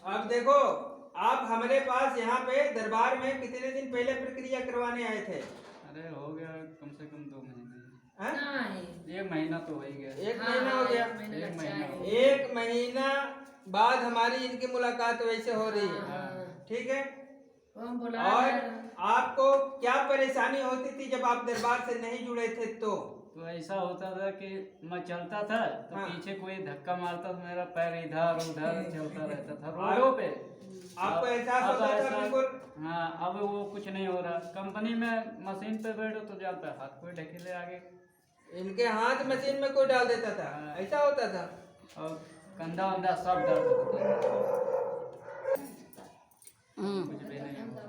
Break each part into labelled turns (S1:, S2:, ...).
S1: अब देखो, आप हमारे पास यहाँ पे दरबार में कितने दिन पहले प्रक्रिया करवाने आए थे?
S2: अरे हो गया कम से कम 2 महीने।
S1: हाँ?
S3: नहीं
S2: 1 महीना तो हो ही गया।
S1: एक महीना हो गया।
S3: 1 महीने
S2: एक
S3: लग
S2: महीना हो
S3: जाएगा।
S2: गया।
S1: 1 महीना बाद हमारी इनकी मुलाकात वैसे हो रही है,
S3: हाँ।
S1: ठीक है?
S3: वो हम बुला
S1: और
S3: रहे हैं।
S1: आपको क्या परेशानी होती थी जब आप दरबार से नहीं जुड़े थे तो?
S2: तो ऐसा होता था कि मैं चलता था तो
S1: हाँ।
S2: पीछे कोई धक्का मारता तो मेरा पैर इधर उधर चलता रहता था रोडों पे।
S1: आपको एहसास
S2: अब
S1: होता था
S2: ऐसा-
S1: बिल्कुल?
S2: हाँ, अब वो कुछ नहीं हो रहा। कंपनी में मशीन पे बैठो तो जाता है हाथ कोई ढकेले आगे
S1: इनके हाथ मशीन में कोई डाल देता था,
S2: हाँ।
S1: ऐसा होता था?
S2: और कंधा वंधा सब दर्द होता था। कुछ भी नहीं होता।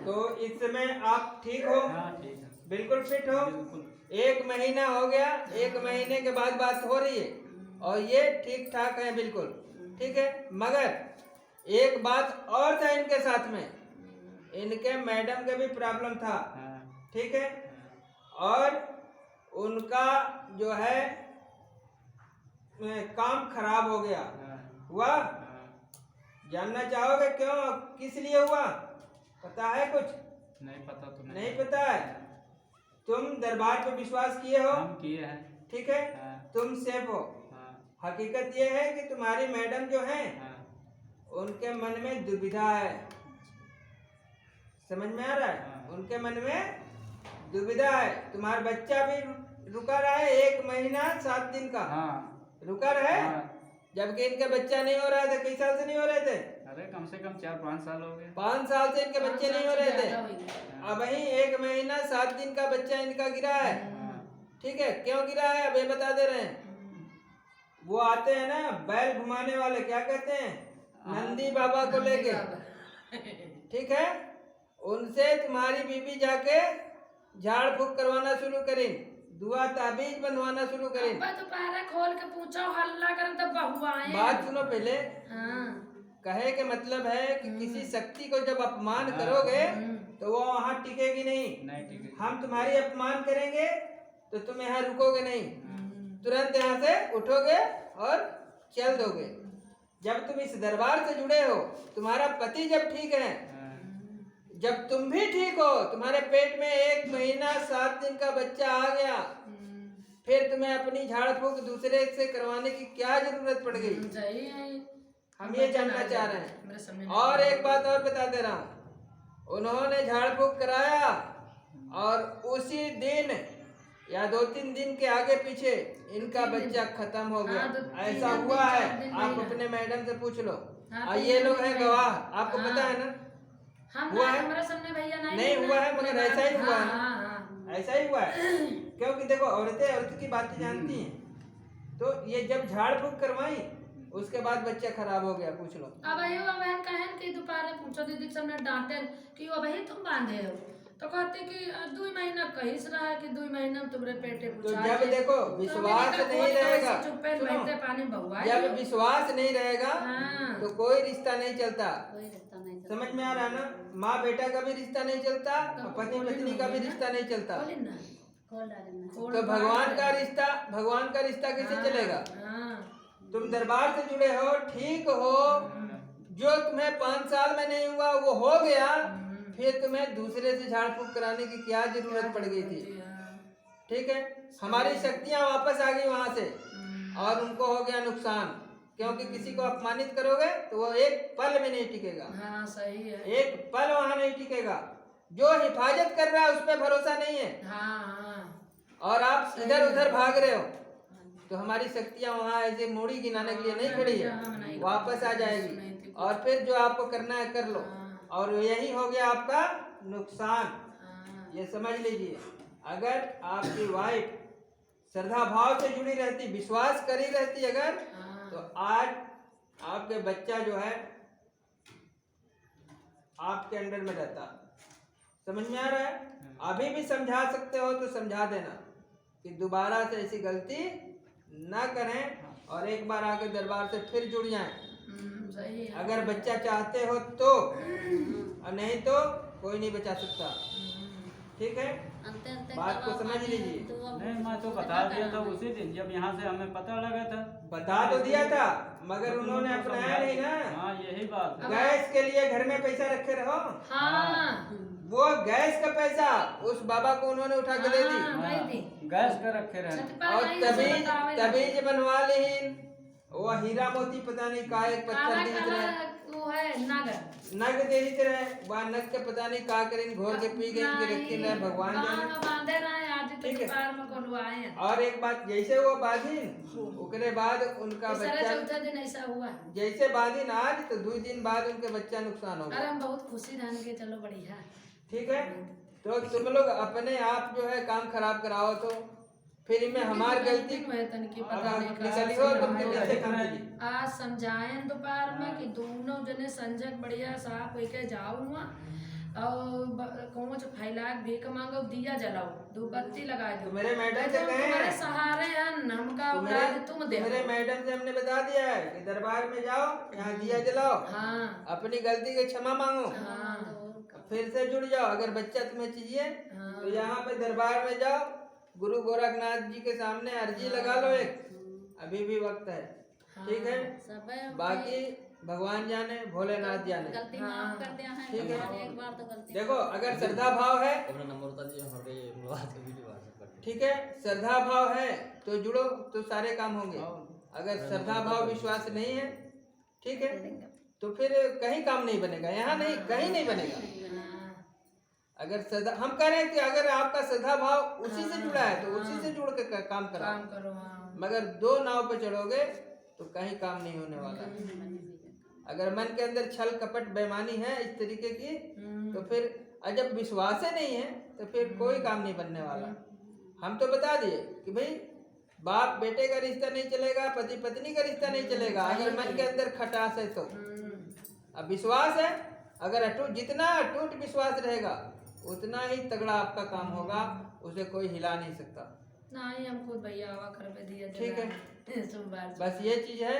S1: तो इस समय आप ठीक हो?
S2: हाँ ठीक है,
S1: बिल्कुल फिट हो?
S2: बिल्कुल।
S1: 1 महीना हो गया, 1 महीने के बाद बात हो रही है और ये ठीक ठाक है बिल्कुल, ठीक है? मगर एक बात और था इनके साथ में, इनके मैडम के भी प्रॉब्लम था,
S2: हाँ,
S1: ठीक है? और उनका जो है काम खराब हो गया,
S2: हाँ,
S1: हुआ?
S2: हाँ।
S1: जानना चाहोगे क्यों, किस लिए हुआ? पता है कुछ?
S2: नहीं पता तो
S1: नहीं पता है? तुम दरबार पे विश्वास किए हो,
S2: हम किए हैं।
S1: ठीक है?
S2: हाँ,
S1: तुम सेफ हो।
S2: हाँ,
S1: हकीकत ये है कि तुम्हारी मैडम जो है
S2: हाँ।
S1: उनके मन में दुविधा है, समझ में आ रहा है?
S2: हाँ।
S1: उनके मन में दुविधा है। तुम्हारा बच्चा भी रुका रहा है 1 महीना 7 दिन का,
S2: हाँ,
S1: रुका रहा है,
S2: हाँ।
S1: जबकि इनका बच्चा नहीं हो रहा था। कई साल से नहीं हो रहे थे?
S2: अरे कम से कम 4-5 साल हो गए।
S1: 5 साल से इनके बच्चे नहीं हो रहे थे।
S3: ज्यादा हो गया।
S1: अब ही 1 महीना 7 दिन का बच्चा इनका गिरा है,
S2: हाँ,
S1: ठीक है? क्यों गिरा है अब ये बता दे रहे हैं। वो आते हैं ना बैल घुमाने वाले, क्या कहते हैं, नंदी बाबा को लेके, ठीक है? उनसे तुम्हारी बीबी जाके झाड़ फूक करवाना शुरू करी, दुआ ताबीज बनवाना शुरू करी।
S3: अब्बा तो पैरा खोल के पूछो, हल्ला करे तो बहु आए।
S1: बात सुनो पहले,
S3: हाँ।
S1: कहे के मतलब है कि किसी शक्ति को जब अपमान
S2: हाँ।
S1: करोगे तो वो वहां टिकेगी नहीं।
S2: नहीं ठीक है।
S1: हम तुम्हारी अपमान करेंगे तो तुम यहाँ रुकोगे नहीं, तुरंत यहाँ से उठोगे और चल दोगे। जब तुम इस दरबार से जुड़े हो, तुम्हारा पति जब ठीक है,
S2: हाँ,
S1: जब तुम भी ठीक हो, तुम्हारे पेट में 1 महीना 7 दिन का बच्चा आ गया, फिर तुम्हें अपनी झाड़ फूक दूसरे से करवाने की क्या जरूरत पड़ गई?
S3: सही है।
S1: हम ये जानना चाह रहे
S3: मेरे
S1: हैं।
S3: सामने
S1: और एक बात और बता दे रहा हूँ, उन्होंने झाड़ फूक कराया और उसी दिन या 2-3 दिन के आगे पीछे इनका बच्चा खत्म हो गया।
S3: हाँ, तो
S1: ऐसा
S3: 3 दिन,
S1: हुआ है,
S3: 4 दिन
S1: आप
S3: नहीं
S1: अपने मैडम से पूछ लो।
S3: हाँ,
S1: और
S3: 3
S1: ये
S3: दिन
S1: लोग हैं
S3: नहीं
S1: गवाह,
S3: हुआ।
S1: आपको
S3: हाँ।
S1: पता है ना?
S3: हम
S1: हुआ है?
S3: हमारे सामने भैया
S1: नहीं हुआ है, मगर ऐसा ही हुआ है ना?
S3: हाँ, हाँ।
S1: ऐसा ही हुआ है, क्योंकि देखो औरतें औरत की बातें जानती हैं। तो ये जब झाड़ फूक करवाई उसके बाद बच्चा खराब हो गया, पूछ लो।
S3: अब वही वो बहन कहें कि दोपहर पूछो दीदी के सामने डांटे कि वो वही तुम बांधे हो, तो कहते कि 2 महीना कहिस रहा है कि 2 महीना तुम्हारे पेटे
S1: तो
S3: बुझा
S1: जब
S3: के।
S1: देखो
S3: तो
S1: विश्वास
S3: मैंने कहा,
S1: नहीं
S3: "कोई तो
S1: रहेगा,
S3: ऐसे चुप्पे
S1: सुनो,
S3: बैठते पानी बहुआ
S1: जब
S3: ही।"
S1: विश्वास नहीं रहेगा
S3: हाँ।
S1: तो कोई रिश्ता नहीं चलता।
S3: कोई रिश्ता नहीं चलता।
S1: समझ में आ रहा है ना? माँ बेटा का भी रिश्ता नहीं चलता और पति पत्नी का भी रिश्ता नहीं चलता।
S3: खोली ना, खोल डालें ना।
S1: तो भगवान का रिश्ता कैसे
S3: हाँ,
S1: चलेगा?
S3: हाँ।
S1: तुम दरबार से जुड़े हो, ठीक हो, जो तुम्हें 5 साल में नहीं हुआ वो हो गया, फिर तुम्हें दूसरे से झाड़ फूक कराने की क्या जरूरत पड़ गई थी? ठीक है? हमारी शक्तियां वापस आ गई वहां से और उनको हो गया नुकसान, क्योंकि किसी को अपमानित करोगे तो वो एक पल में नहीं टिकेगा।
S3: हाँ सही है।
S1: एक पल वहां नहीं टिकेगा। जो हिफाजत कर रहा है उस पर भरोसा नहीं है
S3: हाँ, हाँ।
S1: और आप इधर उधर भाग रहे हो, तो हमारी शक्तियां वहां ऐसे मूड़ी गिनाने के लिए नहीं खड़ी है, वापस आ जाएगी और फिर जो आपको करना है कर लो। और यही हो गया आपका नुकसान,
S3: हाँ।
S1: ये समझ लीजिए। अगर आपकी वाइफ श्रद्धा भाव से जुड़ी रहती, विश्वास करी रहती अगर,
S3: हाँ।
S1: तो आज आपके बच्चा जो है आपके अंडर में रहता। समझ में आ रहा है? अभी भी समझा सकते हो तो समझा देना कि दोबारा से ऐसी गलती ना करें और एक बार आके दरबार से फिर जुड़ जाएं।
S3: सही है।
S1: अगर बच्चा चाहते हो तो, और नहीं तो कोई नहीं बचा सकता। ठीक है, बात को समझ लीजिए।
S2: नहीं मैं तो बता दिया था उसी दिन जब यहाँ से हमें पता लगा था।
S1: बता तो दिया था मगर उन्होंने
S2: उनको
S1: अपनाया
S2: समझा
S1: नहीं
S2: दिया।
S1: ना।
S2: हाँ यही बात है।
S1: गैस के लिए घर में पैसा रखे रहो,
S3: हाँ
S1: वो गैस का पैसा उस बाबा को उन्होंने उठा के दे दी।
S3: हाँ, वही थी।
S2: गैस का रखे रहे।
S3: छत पर
S1: और
S3: नहीं उसे
S1: तभी
S3: बतावे
S1: तभी
S3: ना।
S1: जे बनवा ली वो हीरा मोती पता नहीं का एक पत्थर
S3: काला
S1: दी
S3: काला
S1: रहे,
S3: वो है नागर।
S1: नग दे रहे, वह नग के पता नहीं का करें घोर के पी गई कि रखी रहे, भगवान
S3: गाँव
S1: जाने।
S3: में बांधे रहे आज तो
S1: ठीक है।
S3: दोपहर में कोलवाए हैं।
S1: और एक बात, जैसे वो बाधिन उसके बाद उनका
S3: तीसरा
S1: बच्चा,
S3: चौथा दिन ऐसा हुआ।
S1: जैसे बाधिन आज तो 2 दिन बाद उनके बच्चा नुकसान हो
S3: अरे
S1: गया।
S3: हम बहुत खुशी रहने के चलो बढ़िया।
S1: ठीक है, तो तुम लोग अपने आप जो है काम खराब कराओ तो फिर इनमें हमार गलती
S3: मैं तनकी पता
S1: अगर
S3: नहीं
S1: निकली
S3: कहाँ
S1: हो
S3: से
S1: तुम फिर
S3: आए।
S1: कैसे काम कीजिए।
S3: आज समझाएं दोपहर में कि दोनों जने संजक बढ़िया साफ होके जाओ हुआ और कोच फैला भीख मांगो, दिया जलाओ, धूपबत्ती लगा दो।
S1: तो मेरे मैडम से कहें,
S3: तुम्हारे सहारे हैं, हमका औलाद तुम दे।
S1: मेरे मैडम से हमने बता दिया है कि दरबार में जाओ, यहाँ दिया जलाओ,
S3: हाँ
S1: अपनी गलती की क्षमा मांगो,
S3: हाँ
S1: फिर से जुड़ जाओ। अगर बच्चा तुम्हें चाहिए
S3: हाँ।
S1: तो यहाँ पे दरबार में जाओ, गुरु गोरखनाथ जी के सामने अर्जी लगा लो एक, अभी भी वक्त है। ठीक है, बाकी भगवान जाने, भोलेनाथ जाने।
S4: गलती माफ कर दिया है।
S1: ठीक है।
S4: एक बार तो गलती
S1: देखो अगर श्रद्धा भाव है,
S5: अपना नंबर बता दीजिए, हमारे मुलाकात का वीडियो व्हाट्सएप कर दीजिए।
S1: ठीक है, श्रद्धा भाव है तो जुड़ो तो सारे काम होंगे। अगर श्रद्धा भाव विश्वास नहीं है, ठीक है, तो फिर कहीं काम नहीं बनेगा, यहाँ नहीं, कहीं नहीं बनेगा। अगर श्रद्धा, हम कह रहे हैं कि अगर आपका श्रद्धा भाव उसी से जुड़ा है तो उसी से जुड़ के काम
S3: काम
S1: कराओ,
S3: करो। हाँ
S1: मगर 2 नाव पे चढ़ोगे तो कहीं काम नहीं होने वाला। अगर मन के अंदर छल कपट बेईमानी है इस तरीके की, तो फिर जब विश्वास ही नहीं है तो फिर कोई काम नहीं बनने वाला। हम तो बता दिए कि भाई बाप बेटे का रिश्ता नहीं चलेगा, पति पत्नी का रिश्ता नहीं चलेगा अगर मन के अंदर खटास है तो। अब विश्वास है, अगर अटूट, जितना अटूट विश्वास रहेगा उतना ही तगड़ा आपका काम होगा, उसे कोई हिला नहीं सकता।
S3: नहीं हम खुद भैया हवा कर पे दिया।
S1: ठीक है,
S3: सोमवार
S1: बस ये चीज है,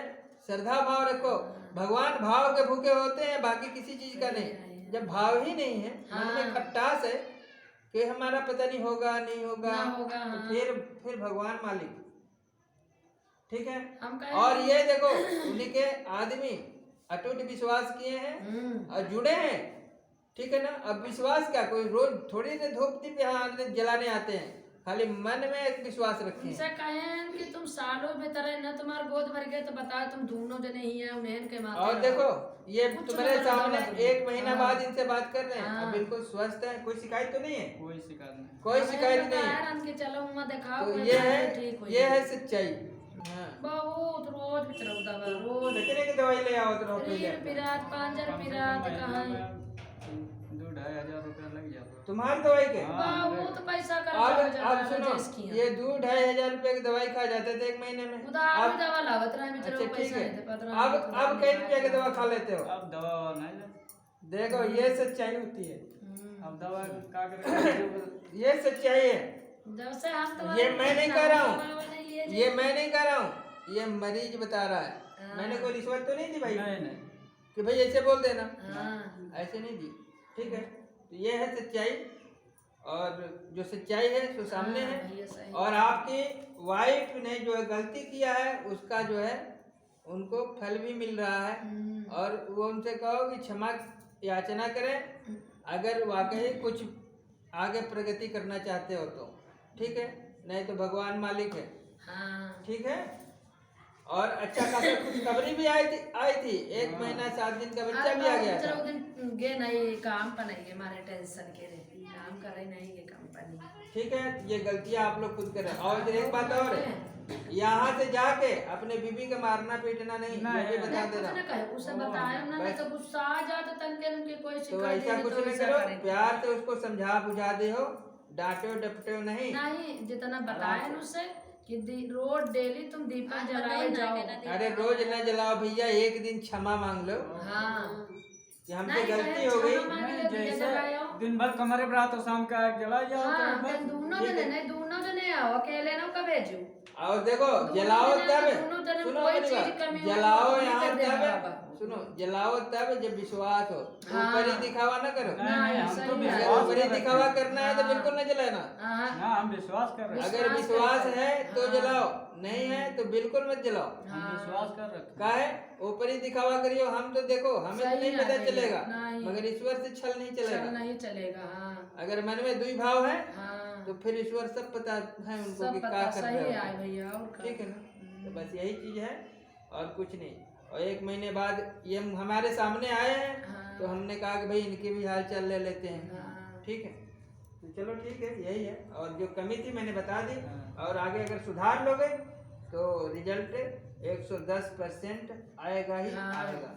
S1: श्रद्धा भाव रखो। भगवान भाव के भूखे होते हैं, बाकी किसी चीज का नहीं। जब भाव ही नहीं है, मन में खट्टास है कि हमारा पता नहीं होगा नहीं होगा,
S3: ना होगा,
S1: तो
S3: हाँ।
S1: फिर भगवान मालिक। ठीक है,
S3: हम कहें-
S1: और ये देखो उन्हीं के आदमी अटूट विश्वास किए हैं और जुड़े हैं। ठीक है ना, अब विश्वास क्या, कोई रोज थोड़ी देर धूप दीप यहाँ जलाने आते हैं, खाली मन में एक विश्वास रखें।
S3: उनसे कहें कि तुम सालों बेहतर है ना, तुम्हारे गोद भर गए तो बताओ तुम दोनों जने ही हैं उन्हें के माथे
S1: और
S3: रहो।
S1: देखो ये
S3: कुछ
S1: तुम्हारे
S3: ना
S1: सामने
S3: बताओ तुम।
S1: 1 महीना
S3: हाँ।
S1: बाद इनसे बात कर रहे हैं,
S3: हाँ।
S1: अब बिल्कुल स्वस्थ है, कोई शिकायत तो नहीं है,
S2: कोई शिकायत नहीं।
S1: कोई शिकायत नहीं है।
S3: है चलो वहाँ दिखाओ
S1: तो
S3: कोई
S1: ये
S3: बात
S1: है,
S3: ठीक हो
S1: ये
S3: जाए।
S1: है सच्चाई। हाँ,
S3: बहुत रोज बिचरऊ दवा रोज
S1: कितने की दवाई ले आओ तो
S3: रीढ़ पिरात पांजर
S2: कम से कम
S3: पिरात
S2: महीने
S3: कहाँ
S2: में 2-2.5 रुपया लग जाता।
S1: तुम्हारी दवाई के
S2: हाँ।
S3: बहुत पैसा कर
S1: अब सुनो, ये 2-2.5 हजार रुपए की दवाई खा जाते थे 1 महीने में।
S3: उधार
S1: अब
S3: भी दवा लागत रहा है
S1: अच्छा
S3: बिचरऊ
S1: ठीक
S3: पैसा
S1: है,
S3: नहीं दे पाता रहा।
S1: अब कई रुपया की दवा खा लेते हो।
S2: अब दवा ववा नहीं ले।
S1: देखो ये सच्चाई होती है,
S2: अब दवा का करे।
S1: ये सच्चाई है।
S3: जब से हम तो
S1: ये मैं नहीं कह रहा हूँ,
S3: ये
S1: ये मैं नहीं कह रहा हूँ, ये मरीज बता रहा है। मैंने कोई रिश्वत तो नहीं दी भाई
S2: नहीं नहीं।
S1: कि भाई ऐसे बोल देना,
S3: हाँ
S1: ऐसे नहीं दी। ठीक है, तो ये है सच्चाई, और जो सच्चाई है सो सामने
S3: हाँ,
S1: है।
S3: भैया सही।
S1: और आपकी वाइफ ने जो है गलती किया है उसका जो है उनको फल भी मिल रहा है। और वो उनसे कहो कि क्षमा याचना करें अगर वाकई कुछ आगे प्रगति करना चाहते हो तो। ठीक है, नहीं तो भगवान मालिक है।
S3: हाँ
S1: ठीक है, और अच्छा खासा खुशखबरी भी आई थी 1 महीना 7 दिन का बच्चा भी आ गया था।
S3: चलो दिन गे नहीं काम पर नहीं गे मारे टेंशन के रे काम कर रही नहीं गे कंपनी।
S1: ठीक है, ये गलतियां आप लोग खुद करें। और एक बात और है, यहाँ से जाके अपने बीबी का मारना पीटना नहीं, ये भी बता दे रहा हूं।
S3: कहे उसे बताया ना, नहीं तो गुस्सा आ जाता तन के उनके कोई
S1: तो
S3: शिकायत
S1: ऐसा
S3: नहीं
S1: कुछ
S3: तो
S1: नहीं
S3: ऐसा
S1: करो,
S3: करेंगे।
S1: प्यार से उसको समझा बुझा दे हो, डांटो डपटो नहीं।
S3: नहीं जितना बताया ना उसे कि रोज डेली तुम दीपक जलाए जाओ।
S1: अरे रोज न जलाओ भैया, एक दिन क्षमा मांग लो
S3: हाँ
S1: कि हमसे
S3: नहीं,
S1: गलती
S3: कहे
S1: हो गई।
S3: क्षमा मांग ले, दिया
S2: जैसे
S3: जलाओ।
S2: दिन भर कमरे पर तो शाम का आग जला जाओ
S3: हाँ
S2: तो बस।
S3: फिर दोनों जने नहीं, दोनों जने आओ, अकेले ना कब भेजो।
S1: और देखो
S3: दोनों
S1: जलाओ
S3: जने
S1: तब,
S3: दोनों जने
S1: सुनो
S3: कोई
S1: मेरी
S3: चीज
S1: बात,
S3: कमी हो
S1: जलाओ
S3: तो
S1: यहाँ
S3: कर देना
S1: तब
S3: अब
S1: सुनो, जलाओ तब जब विश्वास हो,
S3: हाँ।
S1: ऊपर ही दिखावा ना करो।
S2: नहीं, हम
S3: सही
S2: तो
S3: है।
S1: अगर
S2: विश्वास
S1: ऊपर ही
S2: कर रहे
S1: दिखावा
S2: हैं।
S1: करना है तो बिल्कुल न जलाना।
S3: हाँ
S2: हाँ, हम विश्वास कर रहे हैं।
S1: अगर विश्वास
S3: करते
S1: है
S3: हैं।
S1: तो
S3: हाँ।
S1: जलाओ, नहीं है तो बिल्कुल मत जलाओ।
S2: हम विश्वास कर रहे हैं।
S1: का है ऊपर ही दिखावा करियो, हम तो देखो हमें तो
S3: सही
S1: नहीं
S3: है
S1: पता
S3: भैया,
S1: चलेगा,
S3: नहीं।
S1: मगर ईश्वर से छल नहीं
S3: चल
S1: चलेगा।
S3: नहीं चलेगा। हाँ
S1: अगर मन में दुई भाव है
S3: हाँ
S1: तो फिर ईश्वर सब पता है उनको
S3: सब
S1: कि
S3: पता
S1: क्या कर
S3: सही
S1: रहे
S3: है
S1: हो।
S3: भैया। और का?
S1: ठीक है ना, तो बस यही चीज है और कुछ नहीं। और 1 महीने बाद ये हमारे सामने आए हैं
S3: हाँ।
S1: तो हमने कहा कि भाई इनके भी हाल चाल ले लेते हैं।
S3: हाँ।
S1: ठीक है, तो चलो ठीक है, यही है। और जो कमी थी मैंने बता दी,
S2: हाँ।
S1: और आगे अगर सुधार लोगे तो रिजल्ट 110% आएगा ही
S3: हाँ।
S1: आएगा।